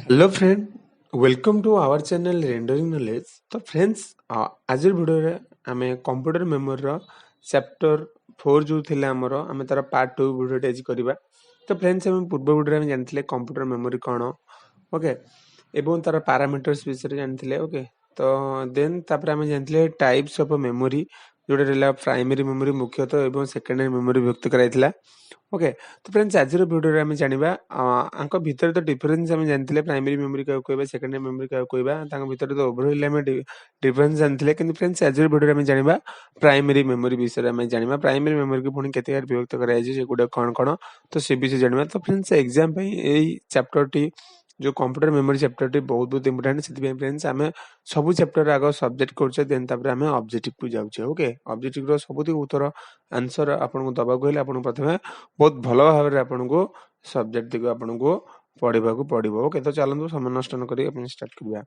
Hello friend, welcome to our channel rendering knowledge. तो friends, आज video रे आमे कंप्यूटर मेमोरी रो चैप्टर 4 जो थिले हमरो आमे तार पार्ट 2 वीडियो आज करबा। तो फ्रेंड्स, हम पूर्व वीडियो रे हम जानथिले कंप्यूटर मेमोरी कोन, ओके, एवं तार पैरामीटर्स विषय जानथिले। ओके, तो देन तापर आमे जानथिले टाइप्स ऑफ मेमोरी जोटा रहला प्राइमरी मेमोरी मुख्यतः एवं सेकेंडरी मेमोरी व्यक्त कराइथिला। ओके, तो फ्रेंड्स, आज वीडियो रे आमे जानिबा आंक भितर तो डिफरेंस आमे जानथिले प्राइमरी मेमोरी का कहबा सेकेंडरी मेमोरी का कहबा तांक भितर तो ओवरऑल आमे डिफरेंस जानथिले, किंतु फ्रेंड्स आज वीडियो रे आमे जानिबा प्राइमरी मेमोरी विषय रे आमे जानिबा प्राइमरी मेमोरी के पुणी केते विभक्त कराइछि से गुडा कोन कोन तो से विषय जानिबा। तो फ्रेंड्स, एग्जाम पे एई चैप्टर टी जो कंप्यूटर मेमोरी चैप्टर टी बहुत बहुत इंपोर्टेंट से फ्रेंड्स आमे सब चैप्टर आगो सब्जेक्ट करछे देन तापर आमे ऑब्जेक्टिव को जाउछे। ओके, ऑब्जेक्टिव रो सबुति उत्तर आंसर आपन को दबा कहले आपन प्रथमे बहुत भल भाव आपन को सब्जेक्ट को आपन को पढ़ा पड़ो। ओके, तो चलते समय नष्ट न करी स्टार्ट करिया।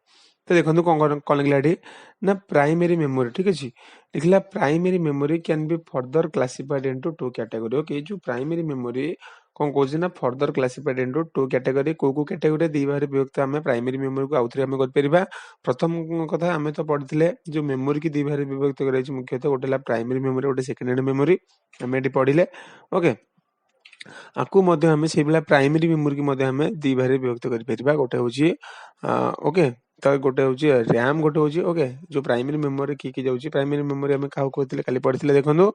तो देखो कौन लिखला ना प्राइमरी मेमोरी, ठीक अच्छे, लिखला primary memory can be further classified into two category. Okay, जो प्राइमरी मेमोरी कौन कहूँ ना further classified into two category. को कैटेगरी दी बारे विभक्त आम प्राइमरी मेमोरी को आउथरे आम कर प्रथम कथा आम तो पढ़ी जो मेमोरी की दी बारे विभक्त कर मुख्यतः गोटे प्राइमरी मेमोरी गोटे सेकेंडरी मेमोरी आम ये पढ़ले। ओके, आकु मध्य हमें से भाया प्राइमरी मेमोरी की मध्य हमें दी भाग विभक्त कर गोटे हूँ ओके, तो गोटे हूँ रैम गोटे हूँ। ओके, जो प्राइमरी मेमोरी की जाऊँगी प्राइमरी मेमोरी आम क्या कहते काली पढ़ी देखो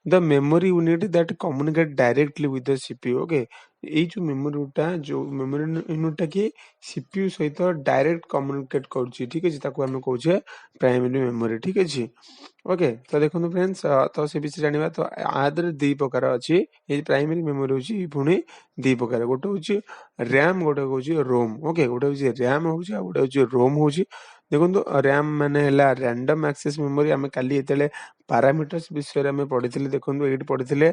the memory unit that communicate directly with the CPU. Okay, जो मेमोरी यूनिटा कि सीपीयू सहित डायरेक्ट कम्युनिकेट करुच्ची, ठीक है, आम कहे प्राइमरी मेमोरी, ठीक अच्छे। ओके, तो देखो फ्रेंड्स, तो से विषय जाना तो आदर दी प्रकार अच्छी ये प्राइमरी मेमोरी हूँ पुणी दी प्रकार गोटे हूँ रैम गोटे हूँ रोम। ओके, गोटे हूँ रैम हूँ गोटे हूँ रोम हूँ। देखो रैम माने है रैंडम एक्सेस मेमोरी आम काली पैरामीटर्स विषय में पढ़ी देखो ये पढ़ी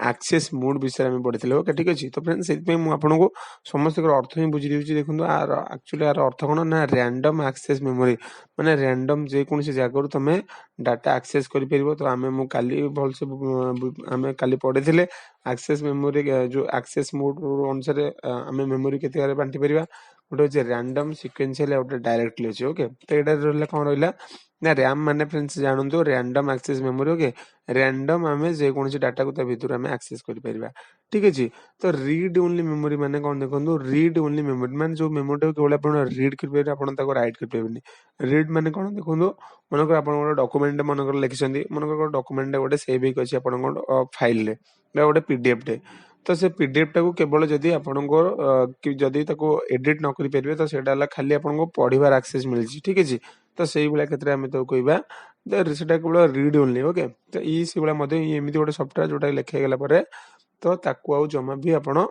एक्सेस मोड विषय में पढ़ी। ओके, ठीक अच्छे। तो फ्रेंड्स, से आपको समस्त अर्थ ही बुझी दूसरी देखो एक्चुअली यार अर्थ कौन ना रैंडम एक्सेस मेमोरी माने रैंडम जेकोसी जगह तुम डाटा एक्सेस कर तो आम मु काली भलसे आम काली पढ़ी एक्सेस मेमोरी जो एक्सेस मोड अनुसार आम मेमोरी के बांटी पार गोटे हूँ रैंडम सिक्वेंशियल गोटे डायरेक्टली अच्छे। ओके, तो यहाँ कौन रहा ना रैम माने फ्रेंड्स जानते random access memory. Okay, random आम जेकोसी डाटा को भितर आम एक्सेस कर ठीक अच्छे। तो रीड ओनली मेमोरी माने कौन देखो रीड ओनली मेमोरी माने जो मेमोरी केवल आप रीड कर राइट कर रीड माने कौन देखो मनकर आप डॉक्यूमेंट मनकर लिखिं मनकर डॉक्यूमेंट गोटे सेव होगी आप फाइल गोटे पीडीएफ टे तो से पीडीएफ टाक केवल जदि आपंकर जदि एडिट न करि परिबे तो सेटा खाली आपको पढ़िबार एक्सेस मिलछि, ठीक अछि। तो सेही बेला क्षेत्र में तो कहबा सेटा केवल रीड ओनली। ओके, तो ई से बेला मध्ये एमिति गोटे सॉफ्टवेयर जोटा लिखा गला परे तो ताकू आउ जमा भी आपण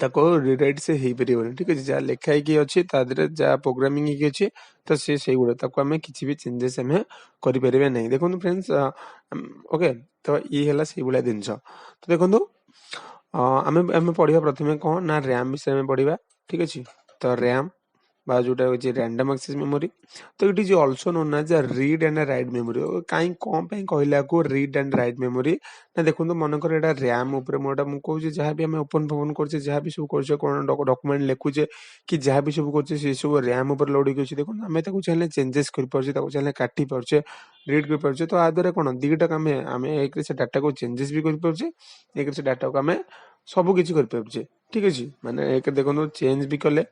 ताको रिराइट से ही परिबनी, ठीक अछि। जा लिखा ही अछि तादरे जा प्रोग्रामिंग ही अछि तो से गुडा ताको हमें किछि भी चेंजेस हमें करि परिबे नै। देखो फ्रेंड्स, ओके, तो ई हला से बुला दिनछ। तो देखो आम पढ़ा प्रथम कौन ना रैम विषय में पढ़ा, ठीक अच्छे। तो रैम बा जोटा हूँ रैंडम एक्सेस मेमोरी, तो it is also known as read and write memory. कहीं कौन कहला को रीड एंड राइट मेमोरी ना देखो मनकर एटा रैम उपर मोटा मु कहूँ जहाँ भी आम ओपन फोन करछे जहाँ भी सब करछे कोन डॉक्यूमेंट लिखुचे कि जहाँ भी सब करछे से सब रैम उपर लोड होछि। देखो आम ताको चाहे चेंजेस कर परछे ताको चाहे काटी परछे रीड कर परछे। तो आ द्वारा कोन दीटा काम आम एक से डाटा को चेंजेस भी कर परछे एक से डाटा को आम सब किछि कर परछे, ठीक अछि। माने एक देखो चेंज भी कले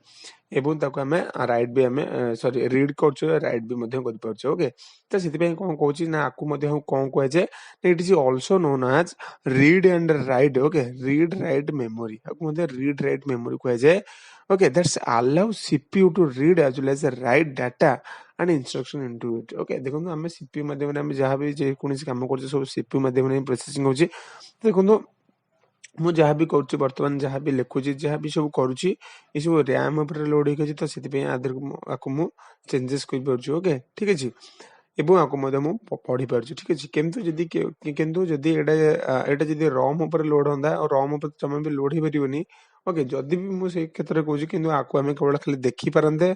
एवं ताको आमे राइट भी आमे सॉरी रीड करछो राइट भी मध्य कर परछो। ओके, तो सेति पे कोन कहूची ना आकु मध्य हम कोन कहै जे it is also known as read and write. Okay, read write memory आकु मध्य रीड राइट मेमोरी कहै जे। Okay, that's allow CPU to read as well as write data and instruction into it. Okay, देखो आमे CPU माध्यम रे आमे जहां भी जे कोनसी काम करछो सब सीपीयू माध्यम रे प्रोसेसिंग होची। देखो मु जहाँ भी करुच्ची बर्तमान जहाँ भी लिखुची जहाँ भी सब करुच्ची ये सब रैम उपर लोड होगी तो से आदर आपको मु चेंजेस कर पार्छु। ओके, ठीक अच्छे, एवं आपको पढ़ी पार्छु, ठीक अच्छे। किंतु जदि एटा जदि रॉम उपर लोड होंदा और रॉम उपर जमा भी लोड हो पारिबनी। ओके, जदि भी मु से क्षेत्र कहूँ किंतु आकु आमे केवल खाली देखि पारंते।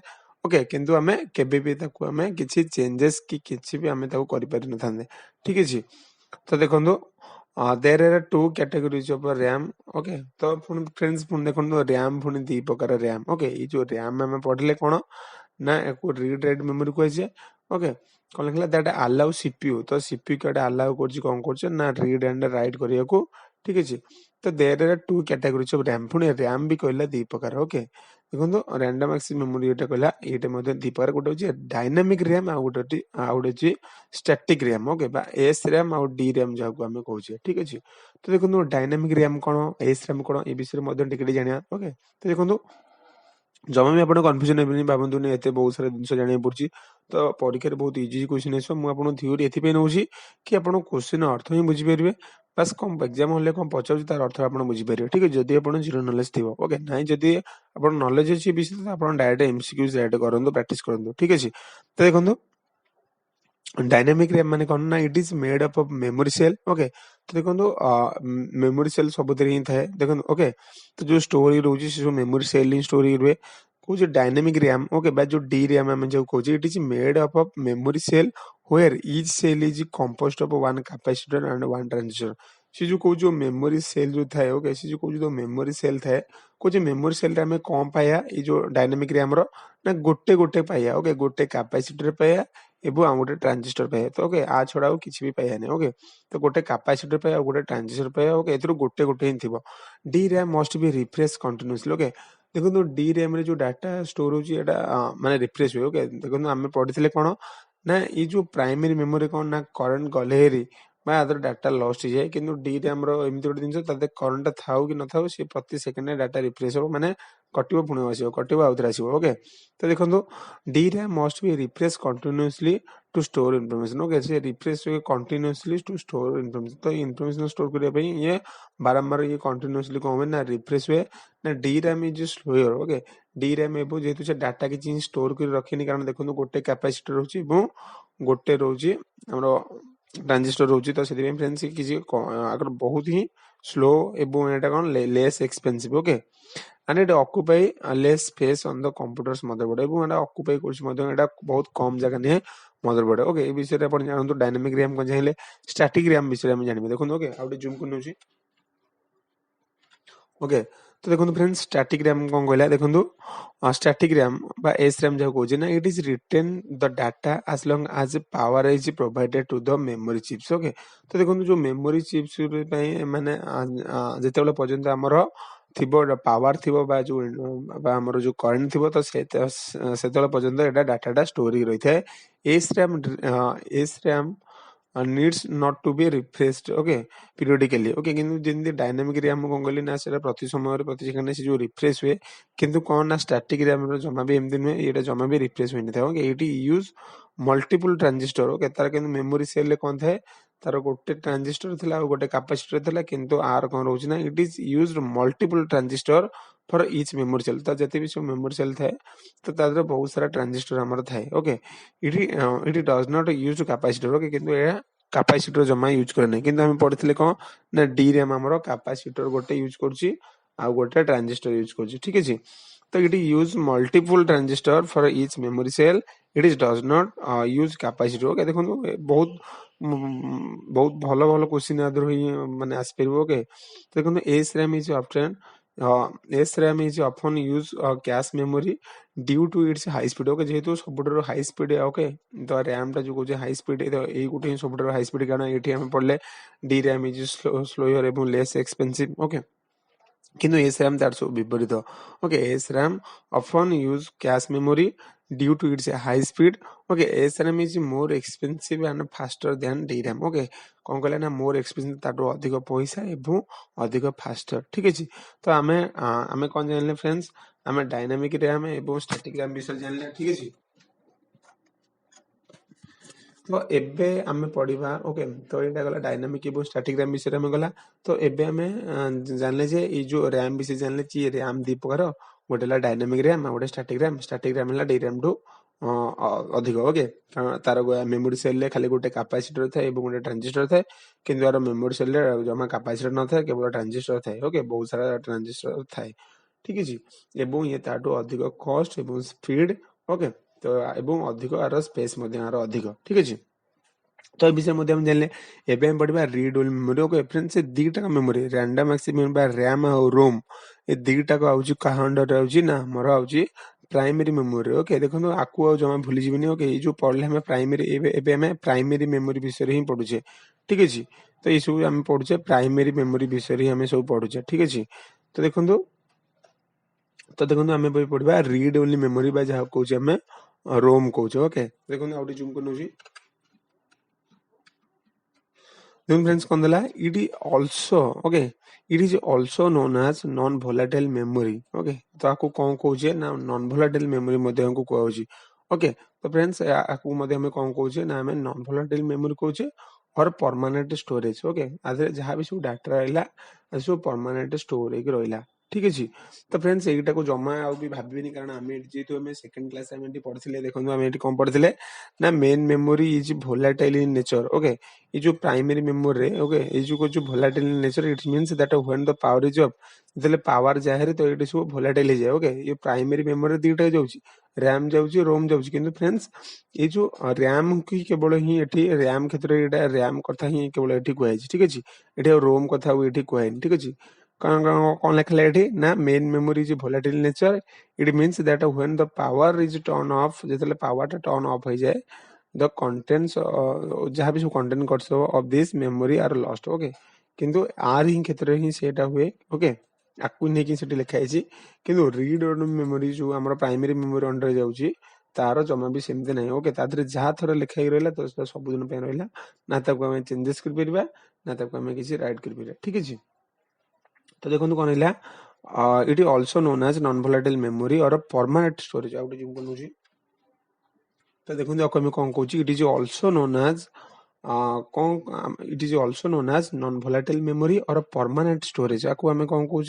ओके, किंतु आमे केबे भी ताकु आमे किछि चेंजेस कि किछि भी आमे ताकु करि पारि न थांदे, ठीक अच्छे। तो देखो there are two categories of RAM okay तो फ्रेंड्स पुणी देखो रैम पुणी दी प्रकार रैम ओके ये जो रैम आम पढ़ले कौन ना एक रीड राइट मेमोरी कहुए ओके कौन लिखला दैट अलाउ सीपीयू तो सीपीयू के अलाउ कर ना रीड एंड राइट करने को ठीक अच्छे तो there are two categories of RAM पुणी रैम भी कहला दी प्रकार ओके देखो रैंडम एक्सेस मेमोरी ये कहला ये दी प्रकार गोटे हूँ डायनामिक रैम आ गोटे स्टैटिक रैम ओके बा एस रैम आ डी रैम जहाँ को आम कहे ठीक अच्छे तो देखो डायनामिक रैम कौन एस रैम कौन ये विषय में जाना ओके तो देखो जमा भी आपको कन्फ्यूजन हेनी भावतुनि एत बहुत सारा जिन जाना पड़ी तो परीक्षा बहुत इजी क्वेश्चन आस मुझे थ्योरी एथपाई नौ कि आप क्वेश्चन अर्थ ही बुझीपारे बास कम एग्जाम हल्ले कम पचार तार अर्थ आप बुझीपारे ठीक है जदि आप जीरो नॉलेज थी ओके ना जदि आप नॉलेज अच्छी विषय तो आप डायरेक्ट एमसीक्यूज डायरेक्ट करूँ प्रैक्टिस करूँ ठीक अच्छे तो देखो डायनामिक रैम माने कौन ना it is made up of memory cell okay तो देखो मेमोरी सेल सब ही थाए देखो ओके तो जो स्टोरी रोज जो मेमोरी सेल ही स्टोरी रुए कौन डायनामिक रैम ओके बा जो डी रैम आम जो कहे it is made up of memory cell where each cell is composed of one capacitor and one transistor से जो कौ जो मेमोरी सेल जो थाए ओके से जो कौ जो मेमोरी सेल थाए कौन मेमोरी सेल आम कौन पाया ये जो डायनामिक रैम रो ना गोटे गोटे पाया ओके गोटे कैपेसिटर पाया एवं आम गोटे ट्रांजिस्टर पाए तो ओके आ छड़ा किसी भी पाइबानी ओके तो गोटे कैपेसिटर पाए गोटे ट्रांजिस्टर पाए ओके ए गोटे गोटे ही थी D RAM must be refresh continuously okay देखो डी रैम रे जो डाटा स्टोर होता माने रिफ्रेश हुए ओके देखो आम पढ़ी कौन ना ये जो प्राइमरी मेमोरी कौन ना करंट गले हेरी अदर डाटा लस्ट हो जाए कि डी रैम एमती गोटे जिन करंट था कि न था सी प्रति सेकेंड डाटा रिफ्रेश हो माने कटो पुणी आस कटो आउ थे आसो ओके तो देखो the RAM must be refresh continuously to store information okay से refresh continuously to store information तो इनफॉरमेशन स्टोर करने ये बारंबार ये कंटिन्यूअसली कौन हुए ना रिफ्रेश हुए ना D RAM is slower okay the RAM एवं जेहतु से डाटा किसी स्टोर कर रखनी कारण देखो गोटे कैपेसिटर रोचे गोटे रोचे ट्रांजिस्टर रोचे तो फ्रेंड्स किसी अगर बहुत ही स्लो एवं एटा कौन less expensive okay and it occupy less space on the computer's motherboard এবং এটা অকুপাই করছে মধ্যে এটা বহুত কম জায়গা নিয়ে মদরবোর্ড ওকে এই বিষয়ে আপনি জানন্তু ডাইনামিক র‍্যাম কোন চাইলে স্ট্যাটিক র‍্যাম বিষয়ে আমি জানিবি দেখুন ওকে আউটে জুম করে নেউছি ओके तो देखो फ्रेंड्स स्टैटिक रैम कौन कहला देखो स्टैटिक रैम बा एस रैम जो कहे ना it is retain the data as long as power is provided to the memory chips okay तो देखो जो मेमोरी चिप्स माने जेते पर्यंत आमर थिबो पावर थिबो बा जो हमर जो करंट थिबो तो सेते पर्यंत एटा डाटाटा स्टोर ही रही थाए S RAM needs not to be refreshed okay periodically okay किंतु जिंदे डायनामिक रैम कौन कहली ना सेटा प्रति समय प्रति सेकंड से जो रिफ्रेश हुए किंतु कौन ना स्टैटिक रैम रो जमा भी एमदी नुहे एटा जमा भी रिफ्रेश होई नथाय ओके एटी यूज मल्टीपल ट्रांजिस्टर ओके तार किंतु मेमोरी सेल ले कौन थाए तार गोटे ट्रांजिस्टर थिला और गोटे कैपेसिटर थिला किंतु आर कौन रोज ना it is used multiple transistor for each memory cell तो जते भी सब मेमोरी सेल थाए तो तादर बहुत सारा ट्रांजिस्टर हमर थाए okay it does not use capacitor okay किंतु ए कैपेसिटर जमा यूज करे नहीं किंतु हम पढ़िथिले कौन ना डी रैम हमर कैपेसिटर गोटे यूज करछि आ गोटे ट्रांजिस्टर यूज करछि ठीक अछि तो it use multiple transistor for each memory cell it is does not use capacitor okay देखो बहुत बहुत भलो भलो क्वेश्चन आदर माने आसी परबो ओके तो देखो S RAM is option S RAM is often use cache memory due to its high speed okay जेहेतु सबुठार हाई स्पीड ओके तो रैम टा जो कहे हाई स्पीड तो ये गोटे सबुठार हाई स्पीड कारण ये आम पढ़ले डी रैम इज स्लोयर एवं लेस एक्सपेंसिव ओके किंतु एस रैम तार सब विपरीत okay S RAM often use cache memory due to its high speed okay S RAM is more expensive and faster than D RAM okay कौन कहला ना more expensive ताटो अधिक पैसा एवं अधिक फास्टर ठीक अछि तो आमे आमे कौन जानले फ्रेंड्स आमे डायनामिक रैम एवं स्टैटिक रैम विषय जानले ठीक अछि तो एबे आमे पढ़िबा ओके तो एटा गला डायनामिक एवं स्टैटिक रैम विषय में गला तो एबे आमे जानले जे ई जो रैम विषय जानले कि रैम दी प्रकार गोटे ला डायनामिक रैम गोटे स्टैटिक रैम ला डी रैम टू अधिक ओके तार मेमोरी सेल ले खाली गोटे कैपेसिटर थाए एवं गोटे ट्रांजिस्टर थाए किंतु यार मेमोरी सेल ले जमा कैपेसिटर न थाए केवल ट्रांजिस्टर थाए ओके बहुत सारा ट्रांजिस्टर थाए ठीक अछि एवं ये ताटो अधिक कॉस्ट एवं स्पीड ओके तो एवं अधिक आर स्पेस मध्ये आर अधिक ठीक अछि तो ए विषय मध्ये हम जानले एबे हम पढ़िबा read only memory okay friends से दीटा मेमोरी रैंडम एक्सेस मेमोरी बा रैम और रोम ए दीटा को आउची कहा अंडर आउची ना हमर आउची प्राइमरी मेमोरी ओके देखो आकु आ जमा भूली जीवनी ओके ये जो पढ़ले हमें प्राइमरी एबे एबे हमें प्राइमरी मेमोरी विषय रे ही पढुछे ठीक अछि तो ये सब हम पढुछे प्राइमरी मेमोरी विषय रे हमें सब पढुछे ठीक अछि तो देखो हमें पढ़िबा रीड ओनली मेमोरी बा जहा कहउछे हमें रोम कहउछे ओके देखो आउटी जूम करनुजी then friends कौन देला it is also okay it is also known as non volatile memory okay तो आपको कौन कहउछे ना non volatile memory मध्ये हमको कहउछी ओके तो फ्रेंड्स आपको मध्ये हमें कौन कहउछे ना हमें non volatile memory कहउछे और परमानेंट स्टोरेज ओके आधे जहां भी सब डाटा रहला सब परमानेंट स्टोर हेक रहला ठीक अछि तो फ्रेंड्स एटा को जमा आ भी भाबिनी कारण हमें जेतु हमें सेकंड क्लास हमें एटी पढ़थिले देखो हमें एटी कोन पढ़थिले ना main memory is volatile in nature okay ये जो प्राइमरी मेमोरी रे ओके ये जो volatile in nature it means that when the power is off जले पावर जाहे तो एटी सब volatile हे जाए ओके ये प्राइमरी मेमोरी दीटा जाउची रैम जाउची रोम जाउची किंतु फ्रेंड्स ये जो रैम की केवल ही एठी रैम क्षेत्र एटा रैम कथा ही केवल एठी कहै छी ठीक अछि एठी रोम कथा एठी कहै ठीक अछि कौन लिखले एठी ना main memory is volatile in nature it means that when the power is turn off जतले पावर टा टर्न ऑफ हो जाए the contents जहाँ भी सब कंटेंट कर सो of this memory are lost okay किंतु आर ही क्षेत्र ही सेटा हुए ओके आकु नै कि सेठी लिखा आइछि किंतु रीड ओनली मेमोरी जो हमर प्राइमरी मेमोरी अंडर जाउछि तार जमा भी सेमते नै ओके तादरे जहाँ थोर लिखा रहला तो सब दिन पे रहला ना ताको हम चेंजेस कर परबा ना ताको हम किसी राइट कर परबा ठीक अछि तो देखो कोन हैला it is also known as non volatile memory और परमानेंट स्टोरेज आउट जिम कोनुछि तो देखो आपको मैं कौन कहूँ it is also known as कौन it is also known as non volatile memory और परमानेंट स्टोरेज आपको हमें कौन कहूँ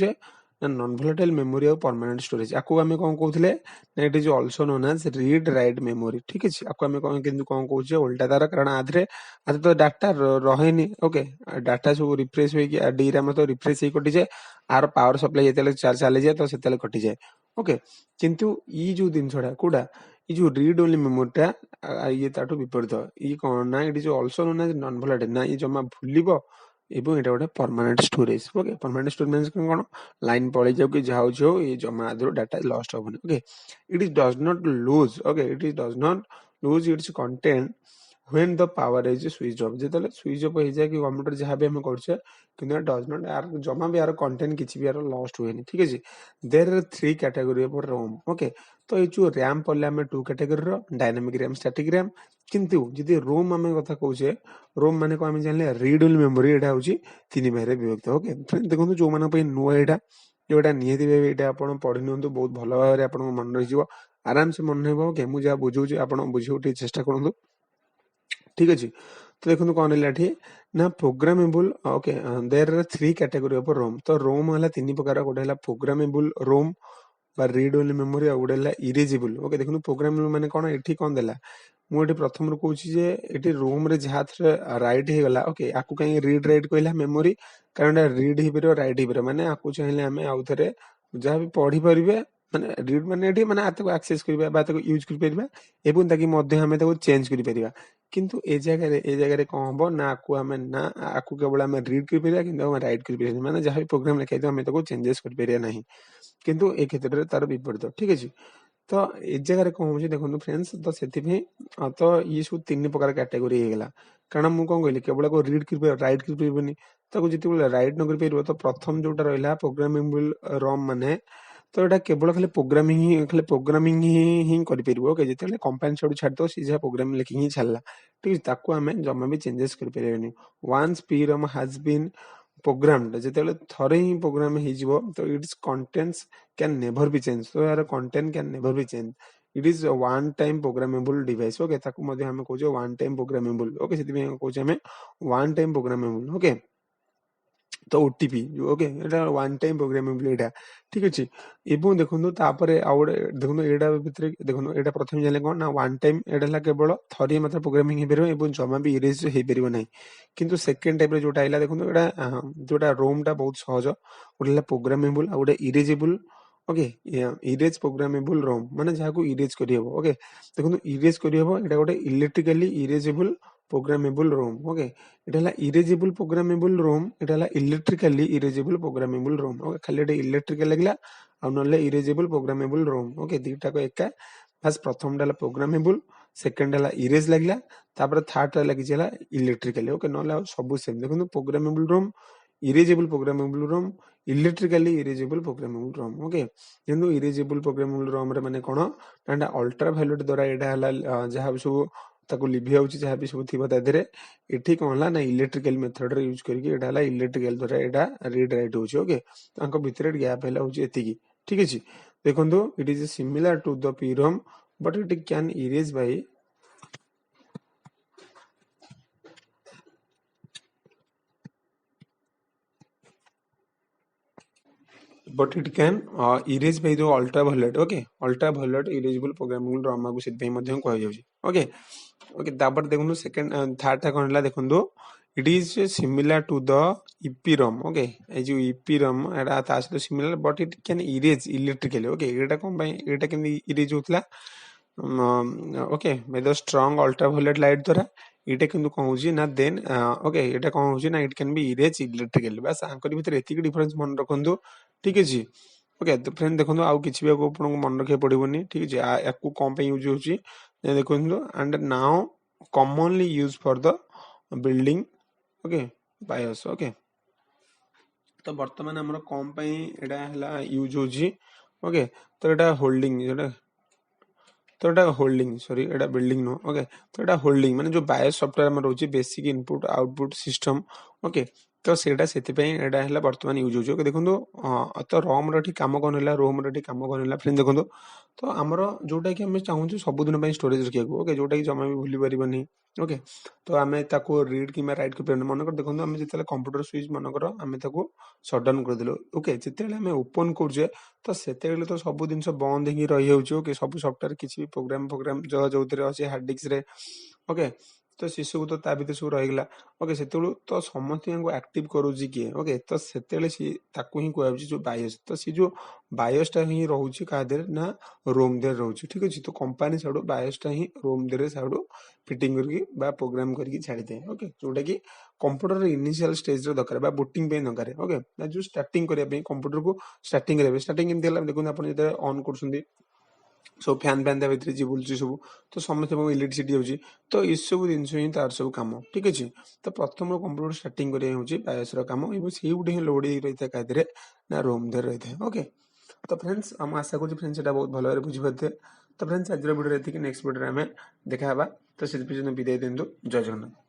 ना नॉन वोलेटाइल मेमोरी और परमानेंट स्टोरेज आपको हमें कौन कहते ना it is also known as read write memory ठीक है आपको हमें कौन किंतु कौन कहूँ उल्टा तार कारण आधे आधे तो डाटा रहेनी ओके डाटा सब रिफ्रेश हो डी रैम तो रिफ्रेश ही कटि जाए आर पावर सप्लाई जो चली जाए तो से कटि जाए ओके किंतु ई जो जिनसा कौटा ये जो रीड ओनली मेमोरीटा ये ताठू विपरीत ये कौन ना it is also known as non volatile ना ये जमा भूलिबो एवं एटा गोटे permanent storage okay permanent storage means कोन लाइन पळै जाउ कि जाउ जाउ ये जमा आदरो डाटा लॉस्ट होबनी okay it is does not lose okay it is does not lose its content when the power is switched off जेतले स्विच ऑफ हो जाए कि कंप्यूटर जहां भी हम करछे किंतु डज नॉट यार जमा भी यार कंटेंट किछि भी यार लॉस्ट होएनी ठीक अछि there are three category of ROM okay तो ये जो रैम पड़ले हमें टू कैटेगरी रो डायनामिक रैम स्टैटिक रैम किंतु जदि रोम हमें कथा कहूचे रोम माने को हम जानले रीड ओनली मेमोरी एटा होची तीन भाग विभक्त ओके फ्रेंड देखो जो माने पे नुआ एटा जोटा नियति भाबे एटा आपण पढि नंतु बहुत भलो भाबे आपण मन रहि जिवो आराम से मन रहबो ओके मु जा बुझौची आपण बुझौटी चेष्टा करंतु ठीक अछि तो देखो कौन है ना programmable okay there are three category of ROM तो रोम वाला तीन प्रकार गोटे है प्रोग्रामेबल रोम बा रीड ओनली मेमोरी आ गोटे है इरेजेबल ओके देखो प्रोग्रामेबल माने कोन एठी कोन देला मु एठी प्रथम रो कहूची जे एठी रोम रे जहा राइट हे गला ओके आकु कहीं रीड राइट कहला मेमोरी कारण रीड ही परबो राइट ही परबो माने आकु चाहिले हमें आउ थरे जहा भी पढ़ी परिबे माने रीड माने एठी माने आतको एक्सेस करबा बा ताको यूज कर परिबा एबुन ताकि मध्य हमें ताको चेंज कर परिबा किंतु ए जगह रे कौन हम ना आपको हमें ना आपको केवल हमें रीड कर परिया किंतु हम राइट कर परिया माने जहां भी प्रोग्राम लिखाई तो हमें ताको चेंजेस कर परिया नहीं किंतु ए क्षेत्र रे तार विपरीत ठीक अछि तो ए जगह रे कौन होची देखो फ्रेंड्स तो सेति में तो ये सब तीन प्रकार कैटेगरी हे गेला कारण मु कोन कहली केवल को रीड कर राइट कर परिबनी ताको जति राइट न कर परिबो तो प्रथम जोटा रहला प्रोग्रामेबल रोम माने तो एटा केवल खाली प्रोग्रामिंग ही करि परिबो ओके जेते कंपाइल छडू छाड तो सीधा प्रोग्राम लिखि ही छाडला ठीक ताको हमें जमा भी चेंजेस कर परिबनी once P ROM has been programmed जेते थरे ही प्रोग्राम हे जिवो तो its contents can never be change तो यार content can never be change it is one time programmable device okay ताको मध्ये हमें कहजो वन टाइम प्रोग्रामेबल ओके सेति में कहजो हमें वन टाइम प्रोग्रामेबल ओके तो ओटीपी ओके एटा वन टाइम प्रोग्रामेबल एटा ठीक अछि एबो देखुनु तापरे आउडे देखुनु एटा भितरे देखुनु एटा प्रथम जाले कोन ना वन टाइम एटा ला केवल थरी मात्र प्रोग्रामिंग हे परबो एबो जमा भी इरेज हे परबो नै किंतु सेकंड टाइप रे जोटा आइला देखुनु एटा जोटा रोम टा बहुत सहज ओडला प्रोग्रामेबल आ ओडा erasable okay erase programmable ROM माने जहा को इरेज करि हबो ओके देखुनु इरेज करि हबो एटा गोटे इलेक्ट्रिकली इरेजेबल प्रोग्रामेबल रोम ओके एटा हला इरेजेबल प्रोग्रामेबल रोम एटा हला इलेक्ट्रिकली इरेजेबल प्रोग्रामेबल रोम ओके खाली एटा इलेक्ट्रिकल लागला आ नले इरेजेबल प्रोग्रामेबल रोम ओके दीटा को एका बस प्रथम डाला प्रोग्रामेबल सेकंड डाला इरेज लागला तापर थर्ड डाला कि चला इलेक्ट्रिकली ओके नले सब सेम देखो प्रोग्रामेबल रोम इरेजेबल प्रोग्रामेबल रोम इलेक्ट्रिकली इरेजेबल प्रोग्रामेबल रोम ओके किंतु इरेजेबल प्रोग्रामेबल रोम रे माने कोन ना अल्ट्रा वायलेट द्वारा एटा हला जहा सब ताको लिभि आउची जहा भी सब थिबा तादेरे एठी कोन हला ना इलेक्ट्रिकल मेथड रे यूज करके एटा हला इलेक्ट्रिकल द्वारा एटा रीड राइट होची ओके तांको भितरे गैप हला होची एतिकी ठीक अछि देखंतु it is similar to the PROM but it can erase by but it can erase by the ultraviolet okay ultraviolet erasable programmable ROM को सिद्ध मध्यम कह जाउची ओके ओके तापर देखनु सेकंड थर्ड था कोनला देखंदो it is similar to the EPROM okay ए जो EPROM एटा तास similar but it can erase electrically okay एटा कोन बाय एटा कैन इरेज होतला okay by the strong ultraviolet light द्वारा एटा किंतु कोन होची ना देन ओके एटा कोन होची ना it can be erase electrically बस आंकर भीतर एतिक डिफरेंस मन रखंदो ठीक अछि ओके तो फ्रेंड देखंदो आउ किछि भी आपन मन रखे पड़िबोनी ठीक अछि याकू कोन पे यूज होची देखंदो and now commonly use for the building okay BIOS okay तो वर्तमान हमर कोन पे एटा हला यूज होची ओके तो एटा होल्डिंग जेटा तो एटा होल्डिंग सॉरी एटा बिल्डिंग नो ओके तो एटा होल्डिंग माने जो बायोस सॉफ्टवेयर में रहउची basic input output system okay तो सेटा सेति पे एटा हला वर्तमान यूज होची ओके देखंदो तो रोम रठी काम कोन हला रोम रठी काम कोन हला फ्रेंड देखंदो तो हमरो जोटा कि हम चाहू सब दिन पे स्टोरेज रखिया ओके जोटा कि जमा भी भूली परिबनी ओके तो आमे ताको रीड किमा राइट को पेन मन कर देखंदो हम जेतले कंप्यूटर स्विच मन कर आमे ताको शट डाउन कर देलो ओके जेतले हमें ओपन करजे तो सेतेले तो सब दिन बंद ही रही होची ओके सब सॉफ्टवेयर किछि भी प्रोग्राम जो जोतरे अछि हार्ड डिस्क रे ओके तो शिशु को तो ता भीतर सब रहिगला ओके सेतेलु तो समस्त को एक्टिव करूची किए ओके तो सेतेले सी ताकू ही कहउची जो बायोस तो सी जो बायोस ता ही रहउची का देर ना रोम देर रहउची ठीक अछि तो कंपनी साडू बायोस ता ही रोम देर साडू फिटिंग करके बा प्रोग्राम करके छाडी दे ओके जोटा कि कंप्यूटर इनिशियल स्टेज रे दरकार बा बूटिंग पे दरकार ओके ना जो स्टार्टिंग करिया पे कंप्यूटर को स्टार्टिंग करिया स्टार्टिंग केमति हला देखो आपण जेते ऑन करसुंदी सब फैन फैन भीतर जी बुलची सब तो समस्त इलेक्ट्रिसिटी होची तो इस सब दिन ही तार सब काम ठीक अच्छे तो प्रथम कंप्यूटर स्टार्टिंग करिया बायोस काम से गुटे लोड रही था क्या ना रोम देर रही था ओके तो फ्रेंड्स हम आशा करूँ फ्रेंड्स এটা बहुत भल भाव बुझीपारे तो फ्रेंड्स आज वीडियो नेक्स्ट वीडियो में देखा तो से विदाय दिंतु जय जगन्नाथ।